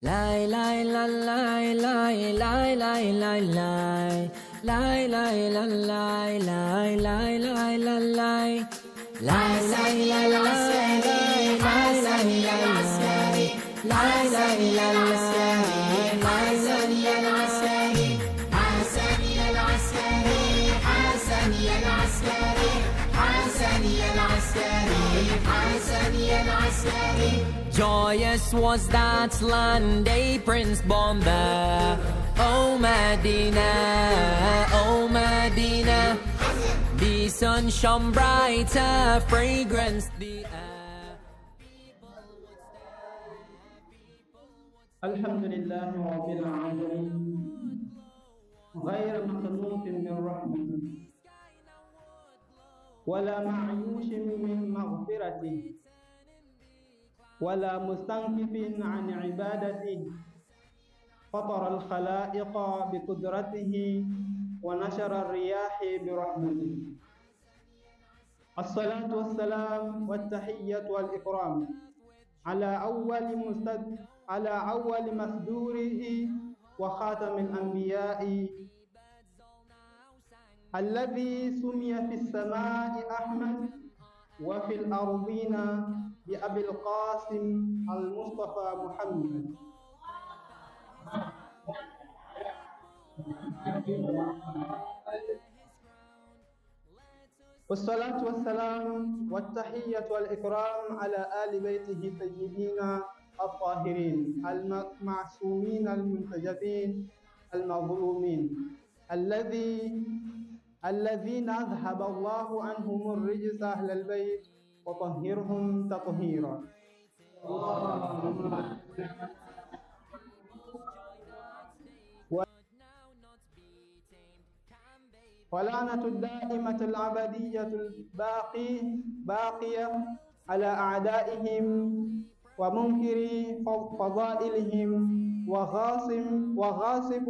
Lie, lie, la, lie, lie, lie, lie, lie, lie. Lie, lie, la, lie, lie, lie, lie, la, lie. Lie, lie, la, lie, lie, lie, lie, lie. Lie, lie, la, lie, lie, lie, lie. حسني العسكري حسني العسكري حسني العسكري حسني العسكري. Joyous was that land, a prince born there. Oh Medina, oh Medina. The sun shone brighter, fragrance the air. الحمد لله رب العالمين غير مقنوط من رحمته ولا معيوش من مغفرته ولا مستنكف عن عبادته. فطر الخلائق بقدرته ونشر الرياح برحمته. الصلاة والسلام والتحية والإكرام على أول مسدوره وخاتم الأنبياء الذي سمي في السماء أحمد وفي الأرضين بأبي القاسم المصطفى محمد. والصلاة والسلام والتحية والإكرام على آل بيته الطيبين الطاهرين المعصومين المنتجبين المظلومين الذين أذهب الله عنهم الرجس أهل البيت وطهرهم تطهيرا. ولعنة الدائمة الأبدية باقية على أعدائهم ومنكر فضائلهم وغاصب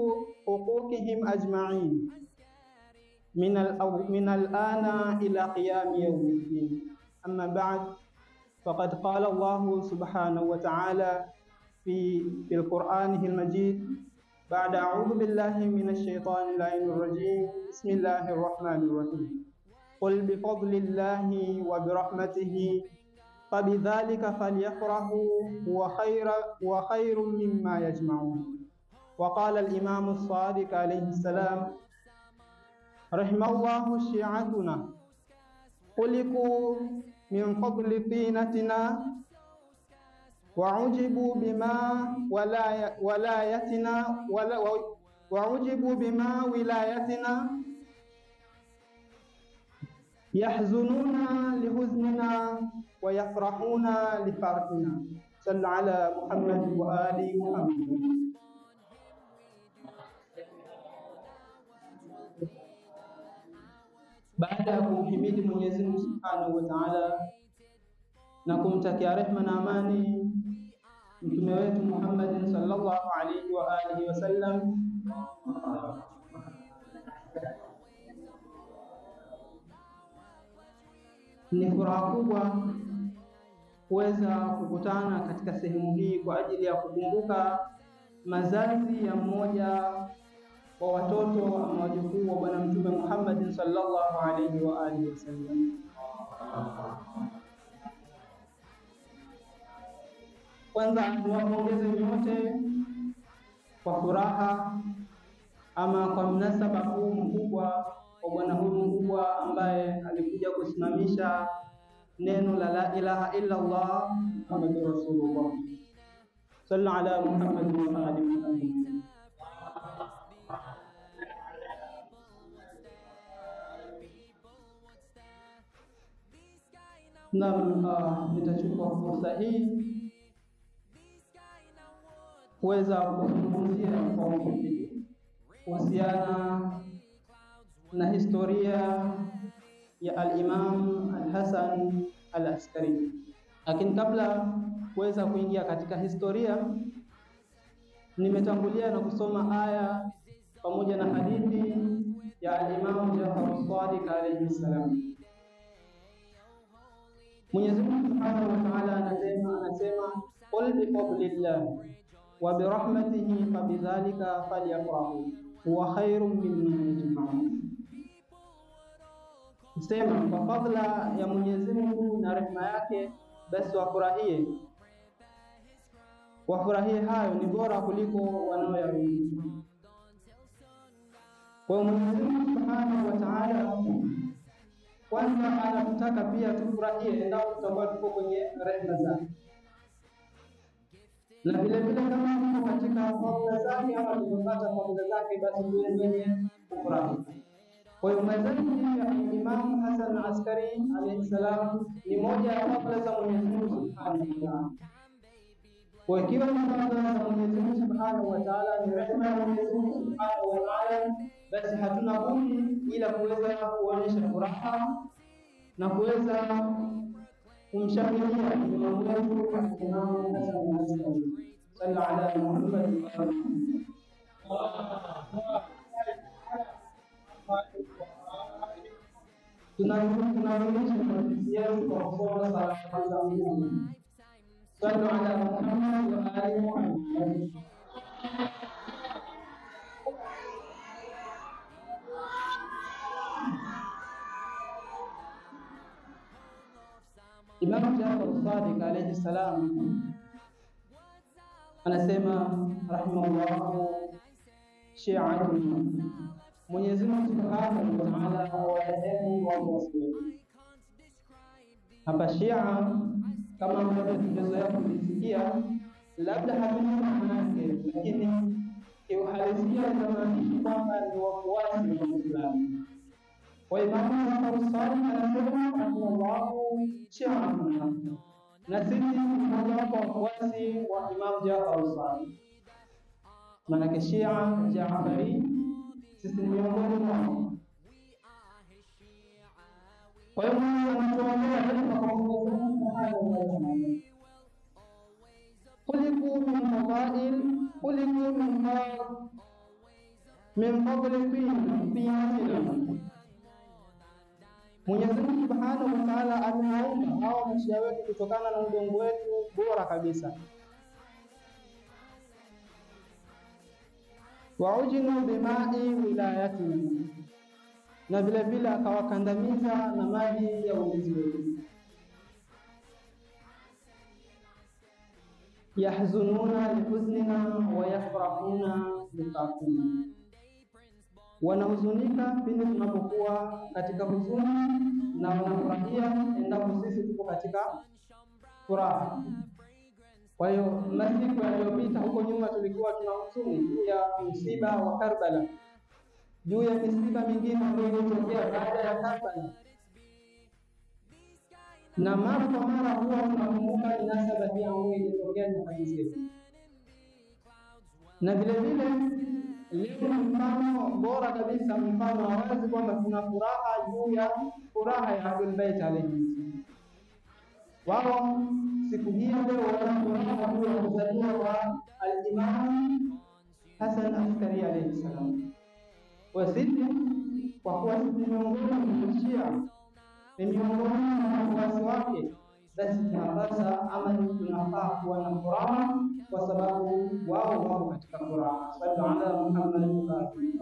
حقوقهم أجمعين من الآن إلى قيام يوم الدين. أما بعد، فقد قال الله سبحانه وتعالى في القرآن المجيد بعد أعوذ بالله من الشيطان اللعين الرجيم بسم الله الرحمن الرحيم قل بفضل الله وبرحمته فبذلك فليفرحوا هو خير مما يجمعون. وقال الإمام الصادق عليه السلام رحم الله شيعتنا خلقوا من فضل طينتنا وعجبوا بما ولايتنا يحزنون لحزننا ويفرحون لفرحنا. صل على محمد وآل محمد. Baada ya kumhimidi Mwenyezi Mungu Subhanahu wa Ta'ala na kumtakia rehema na amani mtume wetu Muhammad sallallahu alaihi wa alihi wasallam, ni furaha kubwa kuweza kukutana katika sehemu hii kwa ajili ya kukumbuka mazazi ya mmoja wa watoto ama wajukuu wa bwana mtume Muhammad sallallahu alaihi wa alihi wasallam. Kwanza niwapongeze nyote kwa furaha ama kwa mnasaba huu mkubwa wa bwana huyu mkubwa ambaye alikuja kusimamisha neno la ilaha illa Allah Muhammadur Rasulullah. Sallu ala Muhammad wa ali Muhammad. Na nitachukua fursa hii kuweza kuzungumzia kwa ufupi kuhusiana na historia ya al-Imam al-Hasan al-Askari. Lakini kabla kuweza kuingia katika historia, nimetangulia na kusoma aya pamoja na hadithi ya al-Imam Jafar as-Sadiq alayhi salam. Mwenyezi Mungu Subhanahu wa Ta'ala anasema qul bi fadlillah, wa birahmatihi fabidhalika falyafrahu huwa khairun mimma yajma'un. Sema kwa fadhila ya Mwenyezi Mungu na rehema yake, basi wafurahie hayo, ni bora kuliko wanaoyarudi. Kwa Mwenyezi Mungu Subhanahu wa Ta'ala kwanza anataka pia tufurahie endapo tutakuwa tuko kwenye rehema zake, na vile vile kama tuko katika fadhila zake ama tumepata fadhila zake, basi tuwe wenye kufurahi. Kwa hiyo mazali ya Imam Hasan Askari alayhi salam ni moja ya fadhila za Mwenyezi Mungu Subhanahu wa Ta'ala. Kwa ikiwa ni fadhila za Mwenyezi Mungu Subhanahu wa Ta'ala, ni rehema ya Mwenyezi Mungu Subhanahu wa Ta'ala, basi hatuna budi ila kuweza kuonyesha furaha na kuweza kumshangilia Imam wetu Imam Hasan Askari. Sallallahu ala Muhammad wa alihi. Tunaonyesha mazingira kwa kusoma sala za Mungu. Sallallahu ala Muhammad wa alihi. Imam Jafar Sadiq alayhi salam anasema rahimahullah, shi'atun, Mwenyezi Mungu Subhanahu wa Ta'ala awarehemu wa waswahili. Hapa Shia kama ambavyo tumezoea kulisikia, labda hatuna maana yake, lakini kiuhalisia inamaanisha kwamba ni wafuasi wa Uislamu. Kwa Imam Jafar Sadiq anasema Allahu shi'atun, na sisi mmoja wapo wafuasi wa Imam Jafar Sadiq. Maana Shia Jaafari sisi ni miongoni mwao. Kwa hiyo anatuambia katika Mwenyezi Mungu Subhanahu wa Ta'ala, khuliqu min fadail, khuliqu min fadli fi'atina. Mwenyezi Mungu Subhanahu wa Ta'ala amewaumba hao mashia wetu kutokana na udongo wetu bora kabisa. Waujinu bimai wilayatina, na vile vile akawakandamiza na maji ya ulinzi wetu. Yahzununa lihuznina wa yafrahuna liqatina, wanahuzunika pindi tunapokuwa katika huzuni na wanafurahia endapo sisi tuko katika furaha. Kwa hiyo masiku yaliyopita huko nyuma tulikuwa tuna huzuni juu ya msiba wa Karbala, juu ya misiba mingine ambayo ilitokea baada ya Karbala, na mara kwa mara huwa tunakumbuka minasaba hii ambayo ilitokea nyakati zetu. Na vile vile leo mfano bora kabisa, mfano wa wazi kwamba tuna furaha juu ya furaha ya Ahlul Bait alayhi salam. Wao siku hii leo wana furaha juu ya kuzaliwa kwa al-Imam Hasan Askari alayhi salam. Kwa sisi kwa kuwa sisi ni miongoni mwa Shia, ni miongoni mwa wafuasi wake, basi tunapasa ama tunafaa kuwa na furaha kwa sababu wao wako katika furaha. Sallallahu ala Muhammad wa alihi.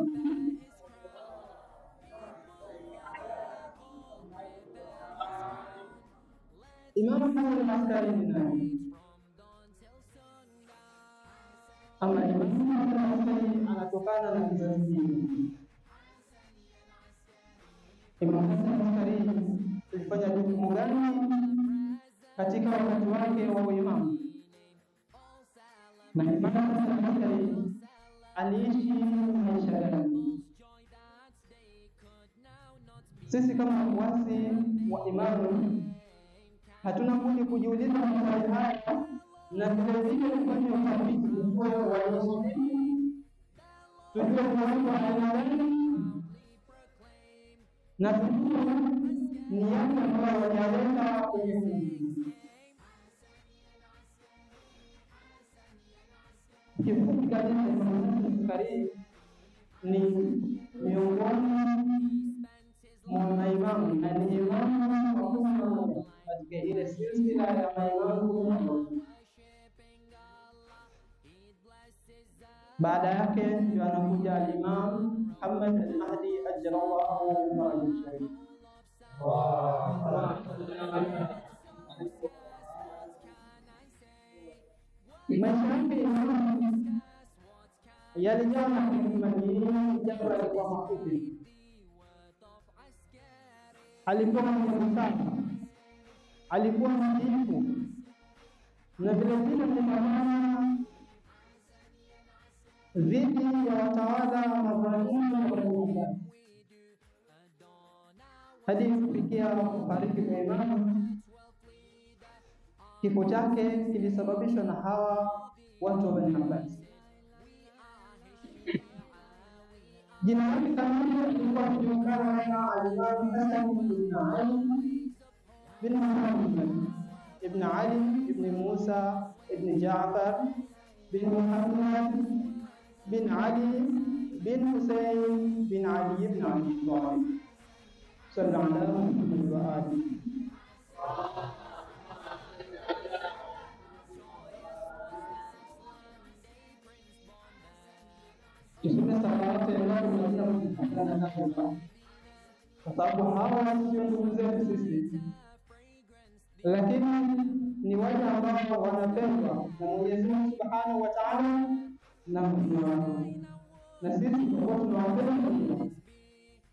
Imam Hasan Askari ni nani? Ama Imam Hasan Askari anatokana na kizazi hiki. Imam Hasan Askari alifanya jukumu gani katika wakati wake wa uimamu? Na Imam Hasan Askari aliishi maisha gani? Sisi kama wafuasi wa imamu hatuna budi kujiuliza maswali haya, na vile vile kufanya utafiti kwa wanaosoma, tujue kwa aina gani na tujue ni yapi ambayo wanaleta kwenye huu. Kifupi kabisa, Imam Askari ni miongoni mwa maimamu na ni imamu wa umma katika ile silsila ya maimamu. Baada yake ndio anakuja al-Imam Muhammad al-Mahdi ajjalallahu farajahu sharif. Maisha yake yalijaa na hikma nyingi, japo yalikuwa mafupi. Alikuwa mwenye sana, alikuwa mtiifu na vile vile mlimamana dhidi ya watawala madhalimu hadi kufikia kufariki kwa imamu. Kifo chake kilisababishwa na hawa watu wa Bani Abbas. Jina lake kamili lilikuwa lijulikana na al-Imam Hasan ibn Ali bin Muhammad ibn Ali ibn Musa ibn Jaafar bin Muhammad bin Ali bin Hussein bin Ali ibn Abi Talib sallallahu alaihi wa alihi. Tuseme salawati ya Allah tunazina kukutana na hapa, kwa sababu hawa sio ndugu zetu sisi, lakini ni wale ambao wanapendwa na Mwenyezi Mungu Subhanahu wa Ta'ala na mtume wake, na sisi tulikuwa tunawapenda,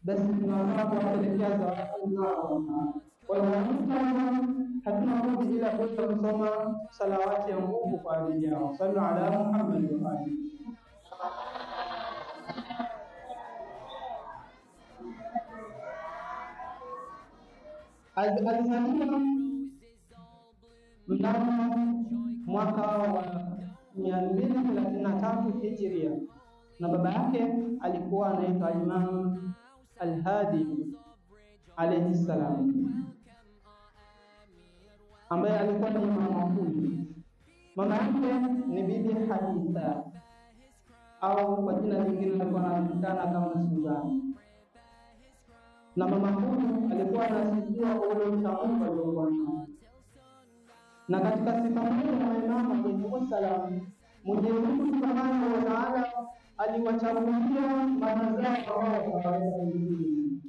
basi tunataka kuwapelekea zawadi zao. Wala hatuna budi ila kuweza kusoma salawati ya Mungu kwa ajili yao. Sallu ala Muhammad wa alihi. Alizaliwa mnamo mwaka wa 233 Hijria, na baba yake alikuwa anaitwa Imam Al-Hadi alayhi salam, ambaye alikuwa ni imamu wa kumi. Mama yake ni Bibi Haditha, au kwa jina lingine alikuwa anajulikana kama Suzana. Na mama huyu alikuwa anasifia kwa ule uchamungu aliokuwa nao. Na katika sifa moja ya Imamu alayhi salam, Mwenyezi Mungu Subhanahu wa Ta'ala aliwachagulia mama zao wao wakaweza kuishi.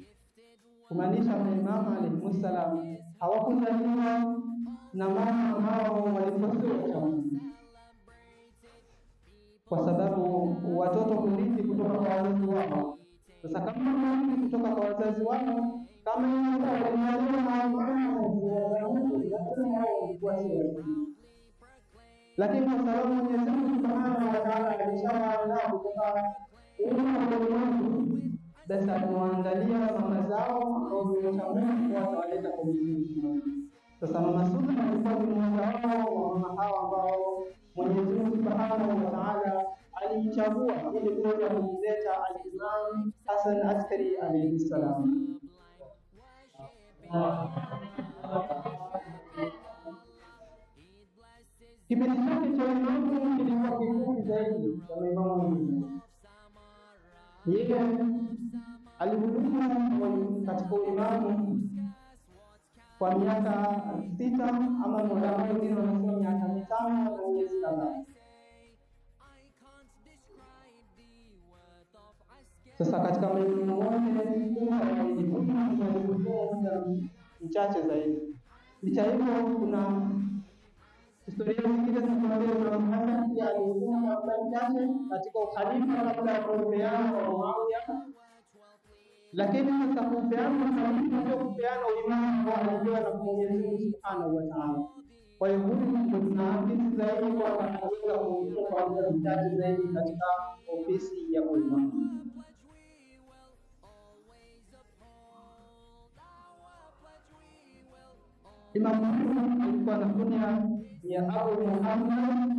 Kumaanisha Imamu alayhi salam hawakuzaliwa na mama ambao walikosewa uchamungu, kwa sababu watoto kurithi kutoka kwa wazazi wao. Sasa kama kurithi kutoka kwa wazazi wao, kama yeye aliyezaliwa na lakini kwa sababu Mwenyezi Mungu Subhanahu wa Ta'ala alishawaandaa kutoka ulimwengu, basi aliwaandalia mama zao ambao wamechamungu watawaleta kwa Mwenyezi Mungu. Sasa Mama Suzana alikuwa ni mmoja wao wa mama hao ambao Mwenyezi Mungu Subhanahu wa Ta'ala alichagua ili kuweza kumleta al-Imam Hasan Askari alayhi salam. Kipindi chake cha imamu kilikuwa kifupi zaidi ya imamu mwingine. Yeye alihudumu katika imamu kwa miaka 6 ama muda mwingine wanasema miaka 5 na miezi kadhaa. Sasa katika maeneo yote mchache zaidi. Licha hivyo, kuna historia nyingine zinazoeleza kwamba Hasan pia alikuwa muda mchache katika ukhalifa kabla ya kupeana kwa Muawiya, lakini sasa kupeana ndio kupeana uimamu wa alipewa na Mwenyezi Mungu Subhanahu wa Ta'ala. Kwa hiyo huyu tunaakisi zaidi kwa anaweza kuingia kwa muda mchache zaidi katika ofisi ya uimamu. Imamu alikuwa na kunia ya Abu Muhammad,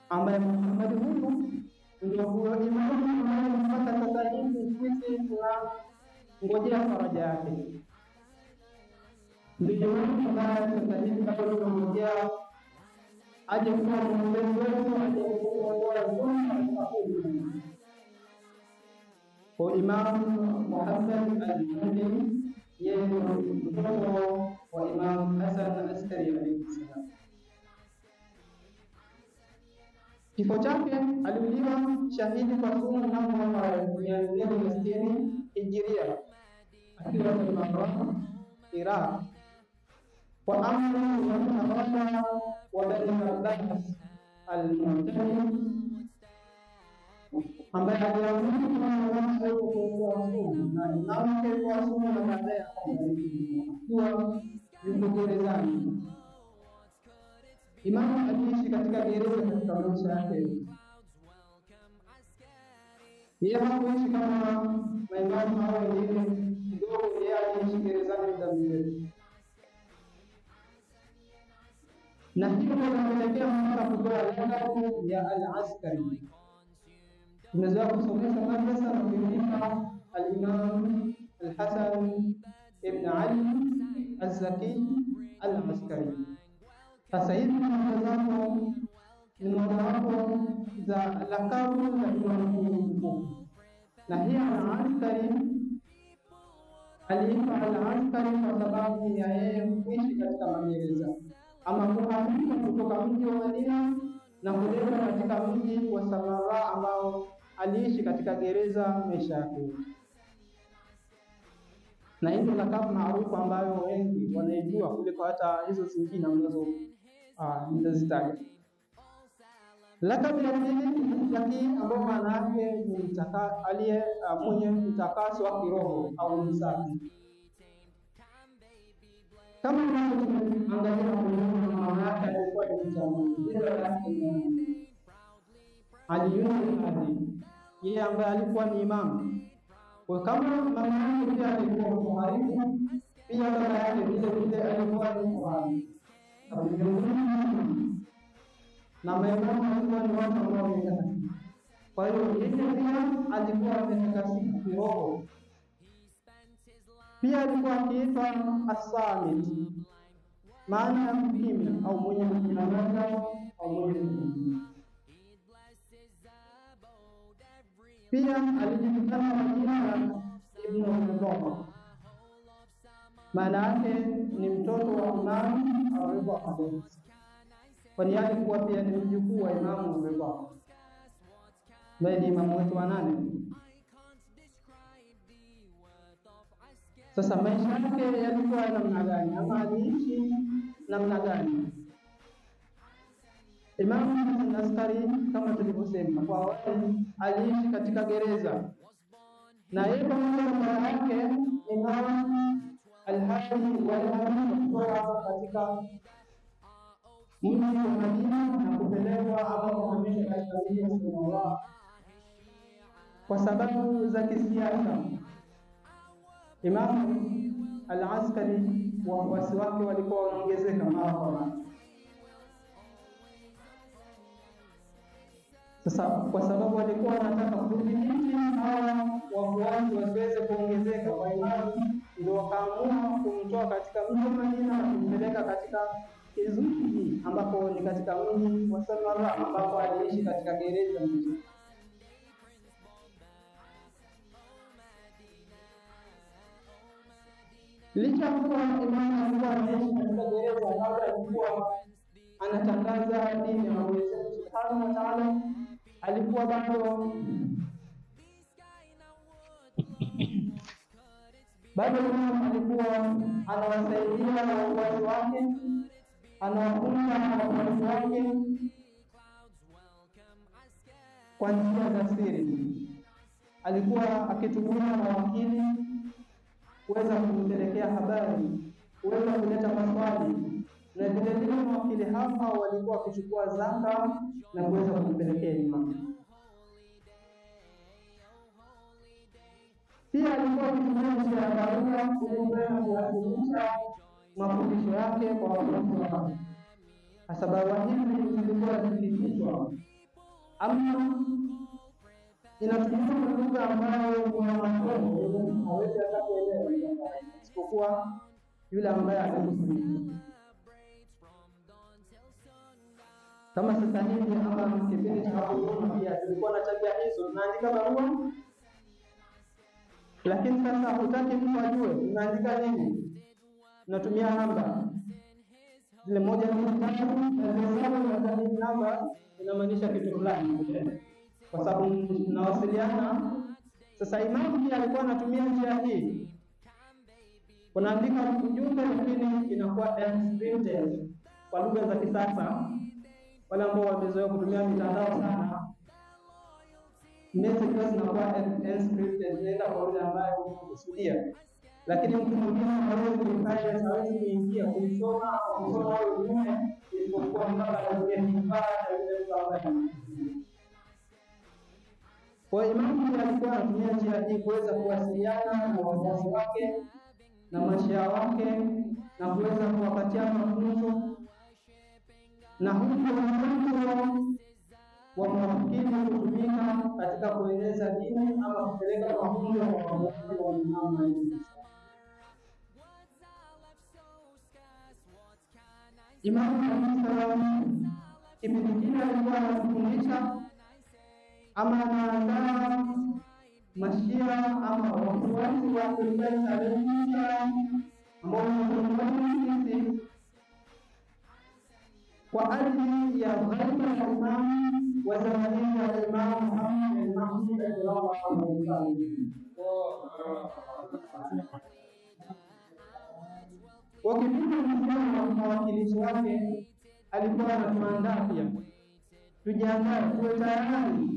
ambaye Muhammad huyu ndio huyo imamu ambaye mpaka sasa hivi sisi tunangojea faraja yake. Ndio imamu ambaye sasa hivi bado tunangojea aje kuwa mwombezi wetu, aje kuongoza dua kwa Imamu Muhammad al-Mahdi. Yeye ndio mtoto wa Imam Hasan Askari alayhi salam. Kifo chake aliuliwa shahidi kwa sumu mnamo mwaka 260 Hijiria akiwa Marwa, Iraq, kwa amri ya mtawala wa Bani Abbas al-Mu'tadid ambaye aliamuru kwa sumu na imamu kwa sumu na baadaye akiwa yuko gerezani. Imamu aliishi katika gereza katika maisha yake. Yeye hakuishi kama maimamu hao wengine, kidogo yeye aliishi gerezani muda mrefu. Na hiyo inapelekea mpaka kutoa lakabu ya al-Askari. Tunaweza kusomesha madrasa na kuandika al-Imam al-Hasan ibn Ali al-Zaki al-Askari. Sasa hivi tunatazama ni mojawapo za lakabu za imamu mkuu, na hii al-Askari aliitwa al-Askari kwa sababu ya yeye kuishi katika magereza ama kuhamishwa kutoka mji wa Madina na kuletwa katika mji wa Samara ambao aliishi katika gereza maisha yake. Na hii ndio lakabu maarufu ambayo wengi wanaijua kuliko hata hizo zingine ambazo nilizitaja. Lakabu ya pili Zaki, ambayo maana yake ni aliye mwenye mtakaso wa kiroho au msafi. Kama tunavyoangalia maana yake alikuwa ni mchamungu. Aliyuhadi yeye ambaye alikuwa ni imamu. Kwa kama mama yake pia alikuwa mwalimu, pia baba yake vile vile alikuwa ni mwalimu. Na maimamu walikuwa ni watu ambao wametakasika. Kwa hiyo yeye pia alikuwa ametakasika kiroho. Pia alikuwa akiitwa As-Samit, maana ya kimya au mwenye kunyamaza au mwenye kunyamaza. Pia alijulikana kwa jina la Ibn Ridha, maana yake ni mtoto wa Imam Ridha, kwani alikuwa pia ni mjukuu wa Imam Ridha, ambaye ni imamu wetu wa 8. Sasa maisha yake yalikuwa namna gani ama aliishi namna gani? Imam al-Askari kama tulivyosema kwa awali aliishi katika gereza, na yeye pamoja na baba yake Imam al-Hadi walikuwa katika mji wa Madina na kupelekwa ama kuhamishwa katika mji wa Samara kwa sababu za kisiasa. Imam al-Askari wafuasi wake walikuwa wanaongezeka mara kwa mara. Sasa kwa sababu walikuwa wanataka kudhibiti hawa wafuasi wasiweze kuongezeka, kwa imamu ndio wakaamua kumtoa katika mji wa Madina na kumpeleka katika Izuki ambapo ni katika mji wa Samara ambapo aliishi katika gereza mji. Licha kuwa imamu alikuwa anaishi katika gereza, labda alikuwa anatangaza dini ya Mwenyezi Mungu Subhanahu wa Ta'ala, alikuwa bado alikuwa anawasaidia wafuasi wake, anawafunza wafuasi wake kwa njia za siri. Alikuwa akitumia mawakili kuweza kumpelekea habari, kuweza kuleta maswali, na vile vile mawakili hapa walikuwa wakichukua zaka na kuweza kumpelekea imamu. Pia alikuwa akitumia njia ya barua kuweza kuwasilisha mafundisho yake kwa wafuasi wake. Hasa barua hizi zilikuwa zikifichwa ama inatumika kwa lugha ambayo kuna masomo hawezi hata kuelewa, isipokuwa yule ambaye atakusudia. Kama sasa hivi ama kipindi cha corona pia tulikuwa na tabia hizo, tunaandika barua lakini sasa hutaki mtu ajue unaandika nini, unatumia namba zile 1 2 3 na zile 7 na namba inamaanisha kitu fulani, kwa sababu tunawasiliana. Sasa Imam pia alikuwa anatumia njia hii, unaandika ujumbe lakini inakuwa encrypted kwa lugha za kisasa. Wale ambao wamezoea kutumia mitandao sana, message zinakuwa encrypted, zinaenda kwa yule ambaye unakusudia, lakini mtu mwingine hawezi kuifanya, hawezi kuingia kuisoma au kusoma ujumbe isipokuwa mpaka atumie kifaa cha yule mtu ambaye. Kwa Imam alikuwa anatumia njia hii kuweza kuwasiliana na wafuasi wake na mashia wake na kuweza kuwapatia mafunzo, na huko mwanzo wa mwafikiri kutumika katika kueleza dini ama kupeleka mafunzo kwa wafuasi wa Imam. Imam alayhi kipindi kile alikuwa anafundisha ama anaandaa mashia ama wafuasi wa serikali ambao ni kwa ajili ya ghaiba ya Imam wa zamani ya Imam Muhammad al-Mahdi radhiyallahu anhu. Wakipita mkutano na mawakilishi wake, alikuwa anatuandaa pia tujiandae, tuwe tayari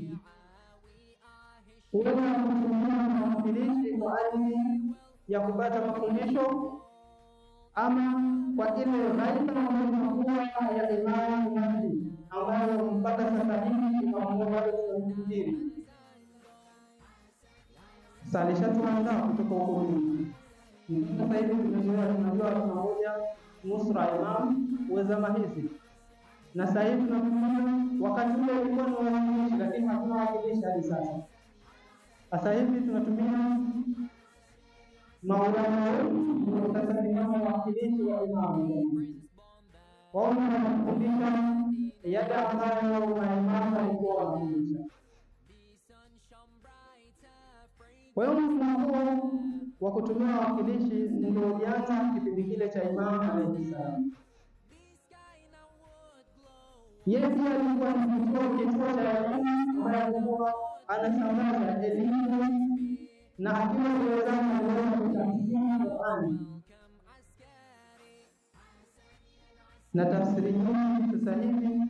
kuweza kutumia mawakilishi kwa ajili ya kupata mafundisho ama kwa ile ghaiba ambayo ya Imam Mahdi ambayo mpaka sasa hivi bado tunasubiri. Sasa alishatuandaa kutoka huko. Sasa hivi tunajua tunamoja nusra Imam uwezama hizi, na sasa hivi tunakumbuka wakati ule ulikuwa ni wawakilishi, lakini hatuna wawakilishi hadi sasa. Sasa hivi tunatumia maulama wetu sasa ni kama wawakilishi wa Imam. Wao wanafundisha yale ambayo Imam alikuwa anafundisha. Kwa hiyo mfumo wa kutumia wawakilishi ndio ulianza kipindi kile cha Imam alayhi salam. Yeye pia alikuwa ni kituo cha elimu ambaye alikuwa anasambaza elimu na akiwa gerezani aliweza kutafsiri Qur'an. Na tafsiri nyingi sasa hivi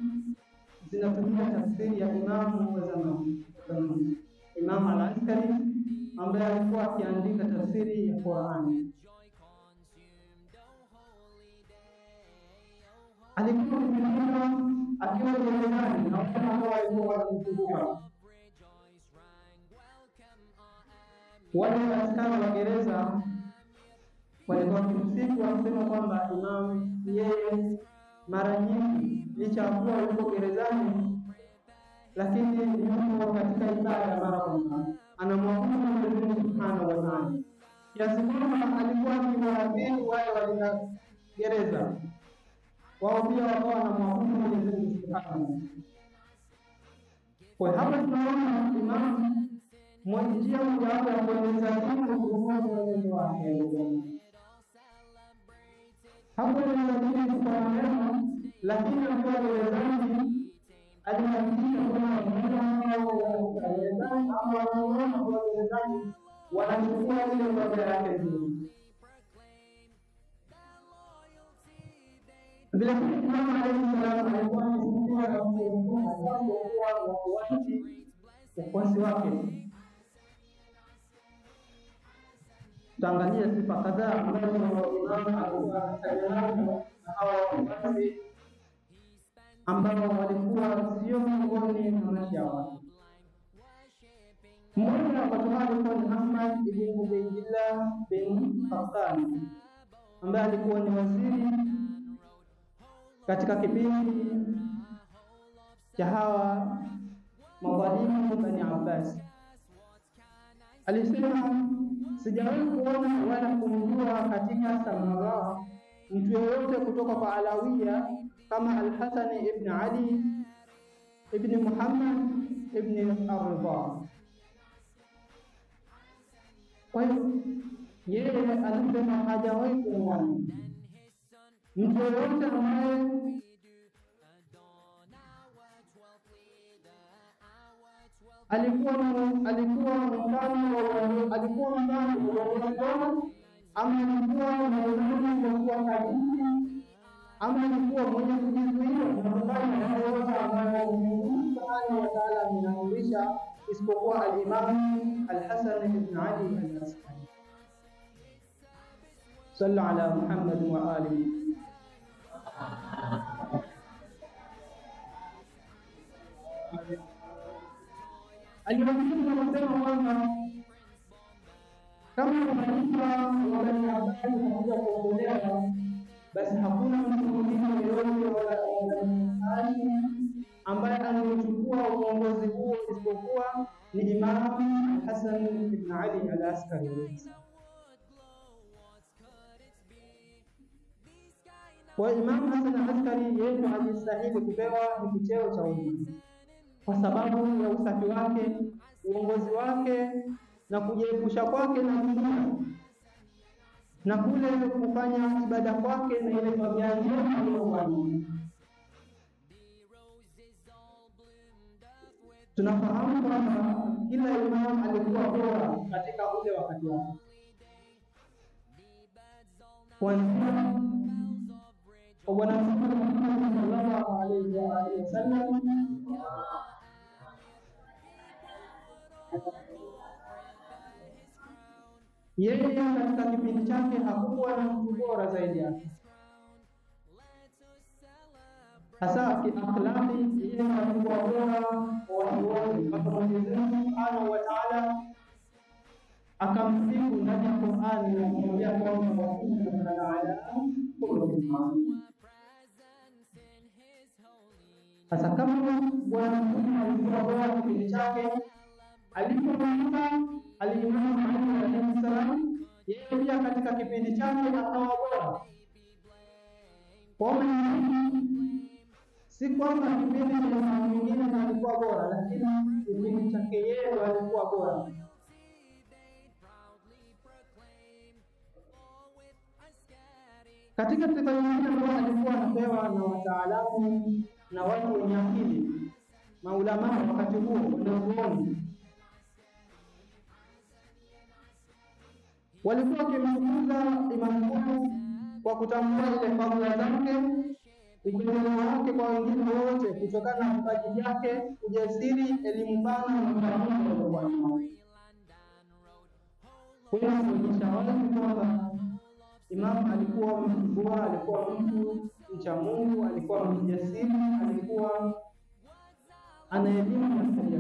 zinatumia tafsiri ya Imam wa zamani, Imam al-Askari ambaye alikuwa akiandika tafsiri ya Qur'an. Alikuwa akiwa gerezani na watu ambao walikuwa wanamzunguka. Wale askari wa gereza walikuwa wakimsifu wakisema kwamba Imam yeye mara nyingi licha ya kuwa yuko gerezani, lakini yuko katika ibada mara kwa mara, anamwabudu Mungu Subhanahu wa Ta'ala, kiasi kwamba alikuwa akiwaadhibu wale walina gereza, wao pia wakawa wanamwabudu Mungu Subhanahu wa Ta'ala. Kwa hapa tunaona Imam mwenjia mojawapo ya kueleza dini kuhusu Mwenyezi wake. Hapo ni kwa maneno, lakini akiwa gerezani alihakikisha kwamba gerezani ama wanaona kwa gerezani wanachukua ile mambo yake nzuri. Vile vile Imam alayhi salam alikuwa anasema na wafuasi wake. Tutaangalia sifa kadhaa ambazo Imam alikuwa anasema na hawa wafuasi ambao walikuwa sio miongoni mwa mashia wake. Mmoja wa watu hao alikuwa ni Ahmad ibn Ubaydillah bin Qattan ambaye alikuwa ni waziri katika kipindi cha hawa mwadhalimu Bani Abbas. Alisema, sijawahi kuona wala kumjua katika Samara mtu yeyote kutoka kwa Alawiya kama Al-Hasan ibn Ali ibn Muhammad ibn Ar-Ridha. Kwa hiyo yeye alisema hajawahi kuona mtu yeyote ambaye alikuwa mfano ama alikuwa mwenye kuwa hadithi ama alikuwa mwenye kujizuia kutokana na yote ambayo Mungu Subhanahu wa Ta'ala anaamrisha, isipokuwa al-Imam al-Hasan ibn Ali al-Askari. Sallu ala Muhammad wa alihi. Alipokuwa kusema kwamba kama wanaifa wale ambao kuokolewa, basi hakuna mtu mwingine yoyote wala ambaye anachukua uongozi huo isipokuwa ni Imam Hasan ibn Ali al-Askari. Kwa Imam Hasan al-Askari, yeye alistahili kupewa hiki cheo cha uimamu kwa sababu ya usafi wake, uongozi wake na kujiepusha kwake na dunia na kule kufanya ibada kwake na ile tabia njema aliyofanya. Tunafahamu kwamba kila imam alikuwa bora katika ule wakati wake. Kwanza Bwana Mtume sallallahu alayhi wasallam yeye katika kipindi chake hakuwa na mtu bora zaidi yake, hasa kiakhlaqi. Yeye alikuwa bora wa watu, mpaka Mwenyezi Mungu Subhanahu wa Ta'ala akamsifu ndani ya Qur'ani na kumwambia kwamba wa ala kulli ma. Sasa kama Bwana Mtume alikuwa bora kipindi chake, alipomuita al-Imam Ali alayhi salam, yeye pia katika kipindi chake akawa bora. Kwa si kwamba kipindi cha mwingine alikuwa bora, lakini kipindi chake yeye alikuwa bora. Katika sifa nyingine ambayo alikuwa anapewa na wataalamu na watu wenye akili, maulama wakati huo wanazuoni, walikuwa wakimtukuza Imam huyu kwa kutambua ile fadhila zake, upendeleo wake kwa wengine wote, kutokana na vipaji vyake, ujasiri, elimu pana na ufahamu wa Mungu. Kwa hiyo kuonyesha wazi kwamba Imam alikuwa mtu bora, alikuwa mtu mcha Mungu, alikuwa mtu jasiri, alikuwa ana elimu na tabia.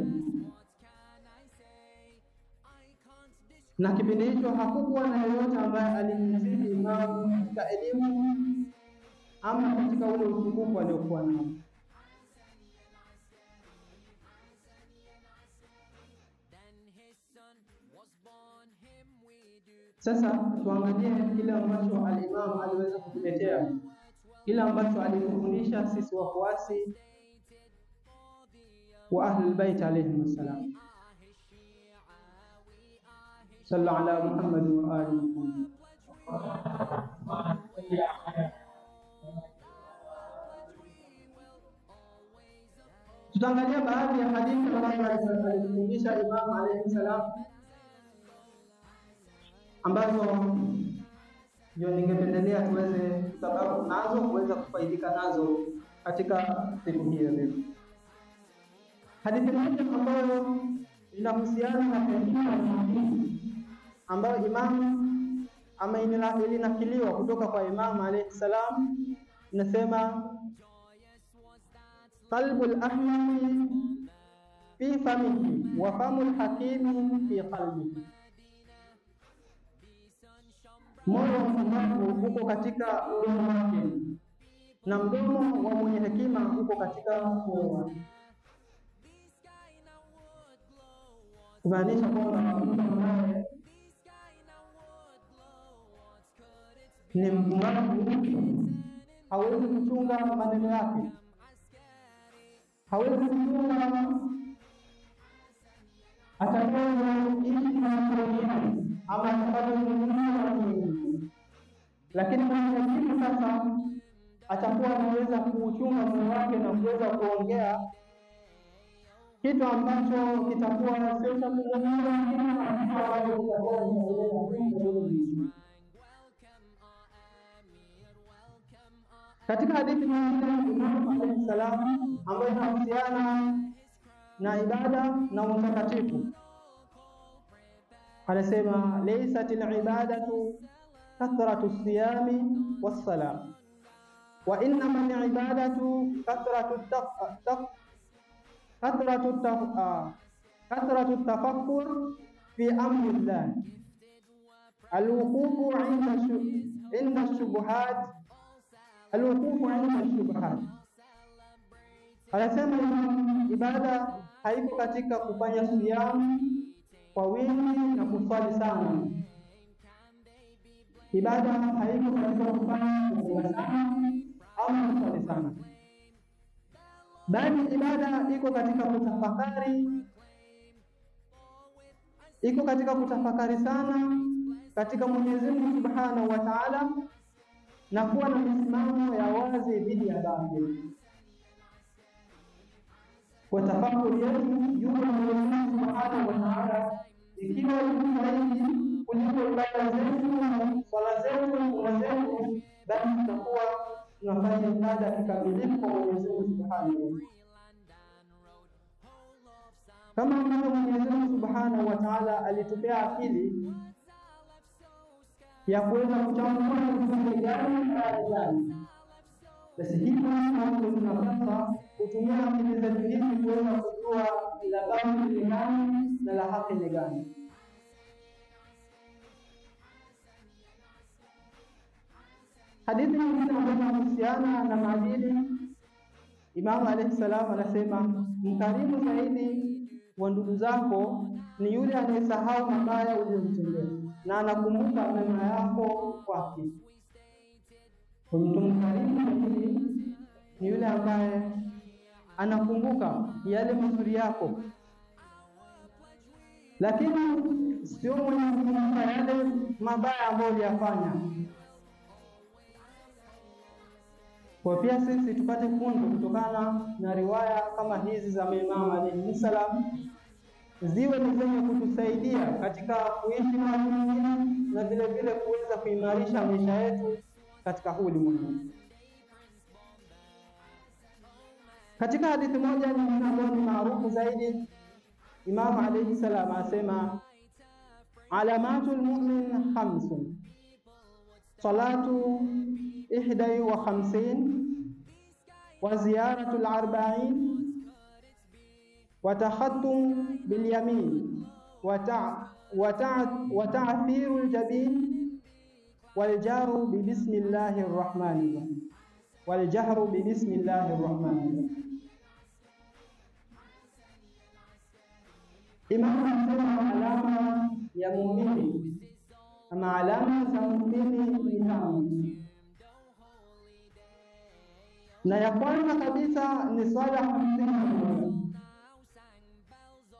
Na kipindi hicho hakukuwa na yeyote ambaye alimzidi Imam katika elimu ama katika ule utukufu aliokuwa nao. Sasa tuangalie kile ambacho al-Imam aliweza kutuletea, kile ambacho alitufundisha sisi wafuasi wa Ahlul Bait alayhim salam. Sallu ala Muhammad wa ali Muhammad. Tutaangalia baadhi ya hadithi ambazo alitufundisha Imam alayhi salam, ambazo ndio ningependelea tuweze kusababu nazo kuweza kufaidika nazo katika siku hii ya leo. Hadithi moja ambayo inahusiana na hekima ambayo Imam ilinakiliwa kutoka kwa Imam alayhi salam, inasema qalbul ahmari fi famihi wa famul hakimi fi qalbihi. Moyo wa mpumbavu uko katika mdomo wake na mdomo wa mwenye hekima uko katika moyo wake. Kumaanisha kwamba mtu ambaye ni mpumbavu hawezi kuchunga maneno yake, hawezi kuchunga atakayoishi na wengine ama atakayozungumza na wengine. Lakini mwenye hekima sasa atakuwa anaweza kuuchunga moyo wake na kuweza kuongea kitu ambacho kitakuwa sio cha kuzungumza, kitu ambacho kitakuwa katika hadithi nyingine Imam alayhi salam ambayo inahusiana na ibada na utakatifu anasema, laysatil ibadatu kathratu siyami was-salam wa innama al-ibadatu kathratu tafakkur fi amri Allah, al-wuqufu 'inda ash-shubuhat, al-wuqufu 'inda ash-shubuhat. Anasema ibada haiko katika kufanya siyamu kwa wingi na kuswali sana. Ibada haiko katika kufanya kufunga sana au kuswali sana, bali ibada iko katika kutafakari, iko katika kutafakari sana katika Mwenyezi Mungu Subhanahu wa Ta'ala na kuwa na misimamo ya wazi dhidi ya dhambi. Kwa tafakuri yetu juu ya Mwenyezi Mungu Subhanahu wa Ta'ala ikiwa ni zaidi kuliko ibada zetu, swala zetu, funga zetu, basi tutakuwa tunafanya ibada kikamilifu kwa Mwenyezi Mungu Subhanahu wa Ta'ala. Kama ambavyo Mwenyezi Mungu Subhanahu wa Ta'ala alitupea akili ya kuweza kuchambua vitu gani na gani, basi hivyo ndio tunapaswa kutumia akili zetu hizi kuweza kujua la dhambi ni gani na la haki ni gani. Hadithi nyingine ambayo inahusiana na maadili, Imam alayhi salam anasema, mkarimu zaidi wa ndugu zako ni yule anayesahau mabaya uliyomtendea na anakumbuka mema yako kwake. Mtu mkarimu zaidi ni yule ambaye anakumbuka yale mazuri yako, lakini sio mwenye kukumbuka yale mabaya ambayo uliyafanya. Kwa pia sisi tupate funzo kutokana na riwaya kama hizi za Imam alayhi salam, ziwe ni zenye kutusaidia katika kuishi na wengine na vile vile kuweza kuimarisha maisha yetu katika huu ulimwengu. Katika hadithi moja ambayo ni maarufu zaidi, Imam alayhi salam asema, alamatul mu'min khamsun, salatu 51 wa ziyaratul 40 wa takhattum bil yamin wa ta'thirul jabin wal jahru bi bismillahir rahmanir rahim wal jahru bi bismillahir rahmanir rahim. Imam anasema alama ya muumini ama alama za muumini ni tano, na ya kwanza kabisa ni swala 50,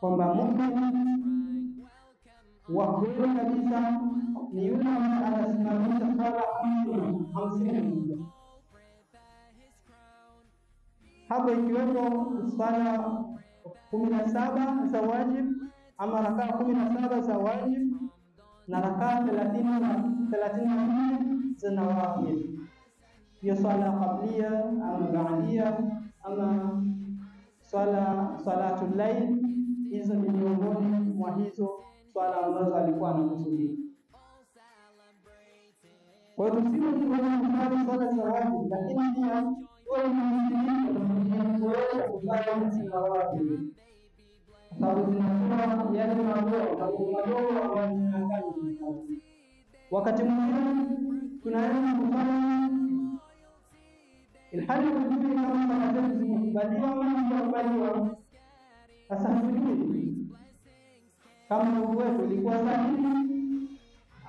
kwamba muumini wa kweli kabisa ni yule anasimamisha swala 50. Hapo ikiwepo swala 17 za wajib ama rakaa 17 za wajib na rakaa 34 za nawafil. Hiyo swala qablia ama baadia ama salatul layl, hizo ni miongoni mwa hizo swala ambazo alikuwa anakusudia. Kwa hiyo tusiwe tunafanya swala za wajib, lakini pia tuwe tunaweza kufanya nawafil, sababu tunakuwa yale madogo ambayo tunafanya. Wakati mwingine tunaenda kufanya ilhali kujui kama matendo zimekubaliwa au hazikubaliwa. Sasa hatujui kama Mungu wetu ulikuwa sahihi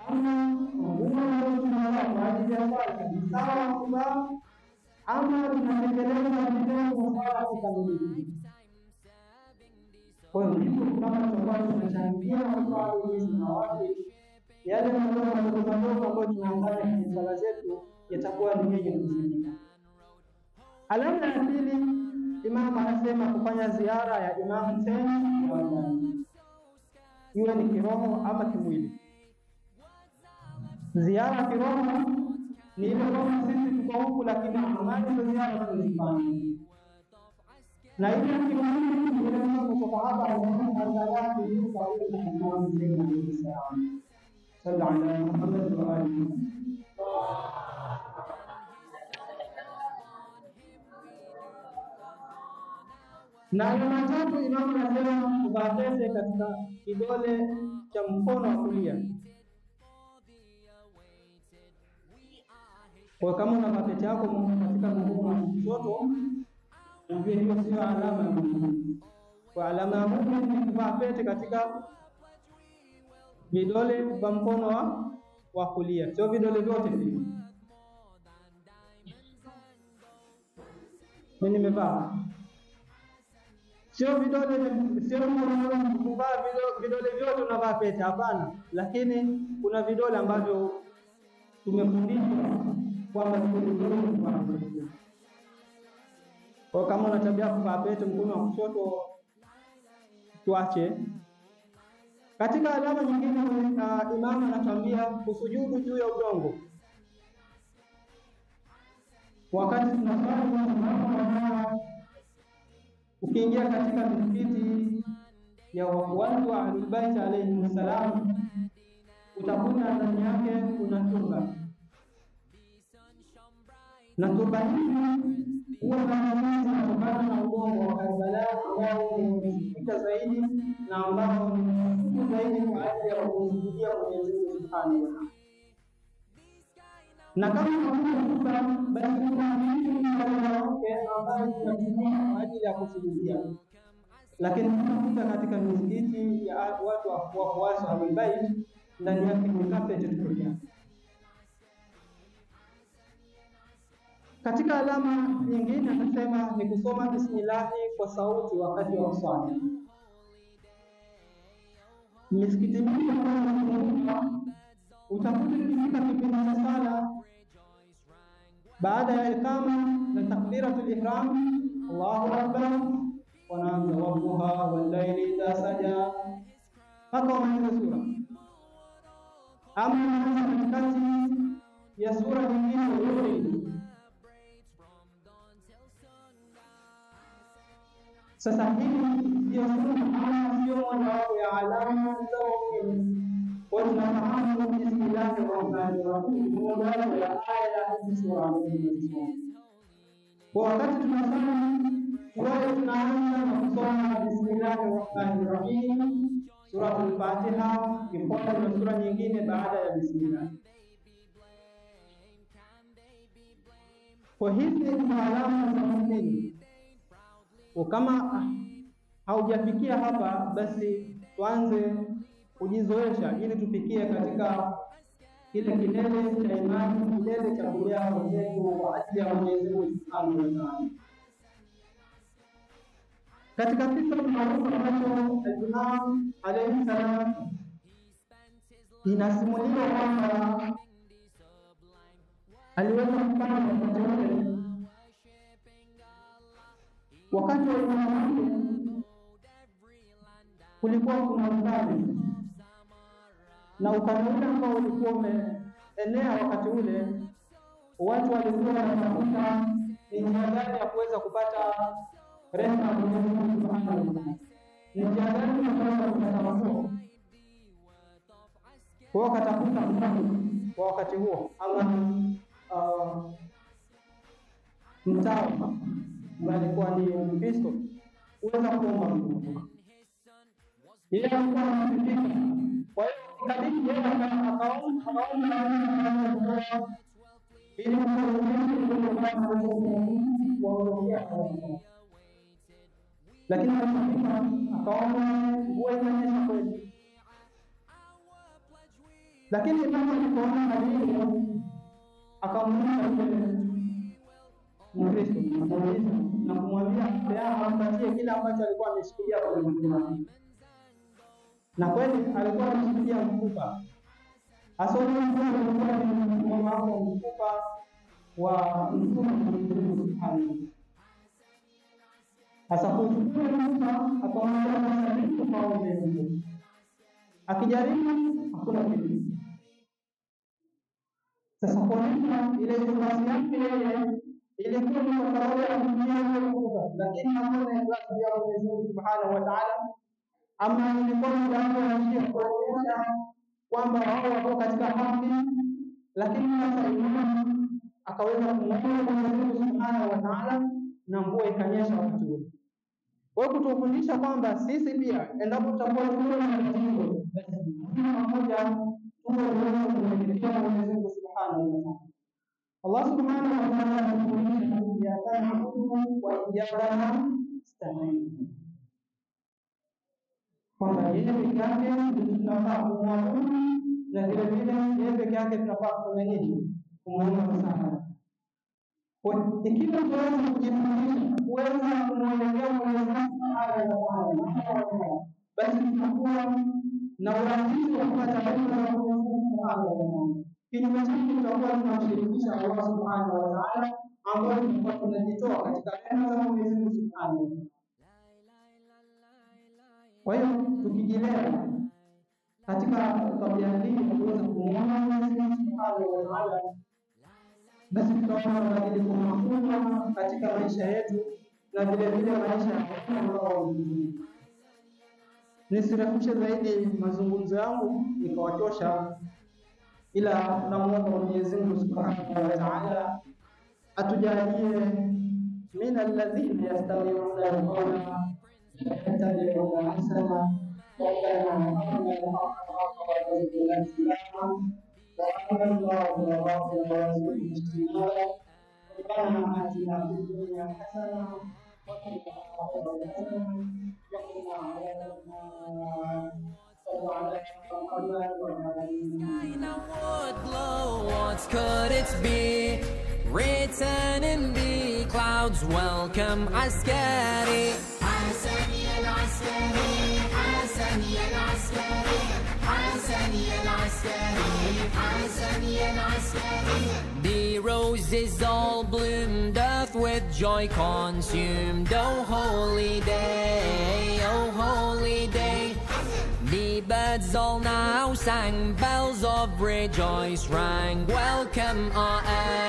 ama Mungu wetu tunawapa kwa ajili ya swala ni sawa kwa ama tunatekeleza vitendo kwa swala kikamilifu. Kwa hiyo ndipo kama tutakuwa tunachangia kwa hizi na watu yale mambo madogo ambayo tunaangalia kwenye swala zetu yatakuwa ni yenye kusimika. Alama ya pili, Imam anasema kufanya ziara ya Imam tena iwe ni kiroho ama kimwili. Ziara kiroho ni ile kama sisi tuko huku, lakini amani za ziara tunazifanya, na ile kimwili ni ile kama kutoka hapa angalau ni kwa ile Imam Hussein alayhi salam. Sallallahu alaihi Muhammad wa alihi. Na alama tatu Imamu anasema kuvaa pete katika kidole cha mkono wa kulia. Kwa kama una pete yako katika mkono wa kushoto, ujue hiyo sio alama ya Mungu. Kwa alama ya Mungu ni kuvaa pete katika vidole vya mkono wa kulia, sio vidole vyote hivi. Mimi nimevaa sio vidole, sio kuvaa vidole vyote unavaa pete, hapana. Lakini kuna vidole ambavyo tumefundishwa kwamba kwa kama una tabia kuvaa pete mkono wa kushoto tuache. Katika alama nyingine Imam anatuambia kusujudu juu ya udongo wakati tunasali. Ukiingia katika misikiti ya watu wa Ahlul Bait alayhi salam, utakuta ndani yake kuna turba, na turba hii huwa inatokana na udongo wa Karbala ambao umepita zaidi na ambao ni zaidi kwa ajili ya kumsujudia Mwenyezi Mungu Subhanahu wa Ta'ala. Na kama tunakuta basi kuna mtu ambaye tunatumia kwa ajili ya kusujudia, lakini tunakuta katika misikiti ya watu wafuasi wa Ahlul Bait ndani yake kuna pete tukulia. Katika alama nyingine anasema ni kusoma bismillah kwa sauti wakati wa swala. Misikiti mingi utakuta katika kipindi cha sala baada ya ikama na takbiratul ihram, Allahu akbar, wanaanza wadhuha wal-layli idha saja, mpaka wamaliza sura. Ama katikati ya sura nyingine. Sasa hii ndio sio mojawapo ya alama za ukimwi. Kwa tunafahamu bismillahirrahmanirrahim mojawapo ya aya hizi sura hizi. Kwa wakati tunasoma tuwe tunaanza na kusoma bismillahirrahmanirrahim, sura al-Fatiha ifuatwe na sura nyingine baada ya bismillah. Kwa hizi ni alama za ukimwi. Kama haujafikia hapa, basi tuanze kujizoesha ili tufikie katika kile kilele cha imani, kilele cha kulea wenzetu kwa ajili ya Mwenyezi Mungu Subhanahu wa Ta'ala. Katika kisa maarufu ambacho Imam alayhi salam inasimuliwa kwamba aliweza kupanda wakati wa Imamu kulikuwa kuna ukame, na ukame ule ambao ulikuwa umeenea wakati ule, watu walikuwa wanatafuta njia gani ya kuweza kupata rehema ya Mwenyezi Mungu Subhanahu wa Ta'ala, njia gani ya kuweza kupata mafao. Kwa wakatafuta mfano kwa wakati huo, ama mtawa alikuwa ni Mkristo, uweza kuomba Mungu. Yeye alikuwa anafikiri. Kwa hiyo kadiri yeye akaomba ili lakini akaomba mvua inyeshe kweli. Lakini kama alipoona hali hiyo akamuuliza Mkristo na kumwambia ampatie kile ambacho alikuwa ameshikilia kwa mkono. Na kweli alikuwa ameshikilia mfupa. Asome alikuwa ni mfupa wa Mtume Muhammad. Sasa kuchukua Musa akamwambia masalimu kwa Mungu. Akijaribu hakuna kitu. Sasa kwa nini ile nafasi yake yeye ilikuwa ni kwa sababu ya kutumia nguvu, lakini hakuna ikhlasi ya Mwenyezi Mungu Subhanahu wa Ta'ala, ama ilikuwa ni jambo la shirki kuonyesha kwamba wao wako katika haki, lakini sasa Imamu akaweza kumwomba Mwenyezi Mungu Subhanahu wa Ta'ala na mvua ikanyesha wakati huo. Kwa hiyo kutufundisha kwamba sisi pia endapo tutakuwa na matatizo, basi pamoja tuwe tunamtumikia Mwenyezi Mungu Subhanahu wa Ta'ala. Allah Subhanahu wa Ta'ala anatufundisha iyyaka na'budu wa iyyaka nasta'in, kwamba yeye peke yake ndiye tunafaa kumwabudu na vile vile yeye peke yake tunafaa kufanya nini? Kumwomba msaada. Kwa ikiwa tunaweza kujifundisha kuweza kumwelekea Mwenyezi Mungu Subhanahu wa Ta'ala, basi tutakuwa na urahisi wa kupata elimu ya Mwenyezi Mungu Subhanahu wa Ta'ala. Kinyume chake tutakuwa tunamshirikisha Allah Subhanahu wa Ta'ala, ambapo tutakuwa tunajitoa katika neema za Mwenyezi Mungu Subhanahu wa Ta'ala. Kwa hiyo tukijilea katika tabia hii ya kuweza kumwomba Mwenyezi Mungu Subhanahu wa Ta'ala, basi tutaona mabadiliko makubwa katika maisha yetu na vile vile maisha ya wao. Nisirefushe zaidi mazungumzo yangu nikawachosha, ila tunamuomba Mwenyezi Mungu Subhanahu wa Ta'ala atujalie min alladhina yastami'una al-qawla yattabi'una ahsana wa kana What could it be? Written in the clouds, welcome Askari. حسني العسكري حسني العسكري حسني العسكري حسني العسكري. The roses all bloomed, earth with joy consumed. Oh holy day, oh holy day. The birds all now sang, bells of rejoice rang. Welcome our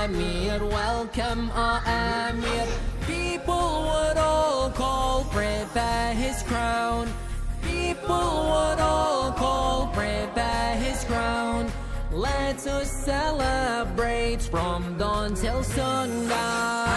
Amir, welcome our Amir. People would all call, prepare his crown. People would all call, prepare his crown. Let us celebrate from dawn till sundown.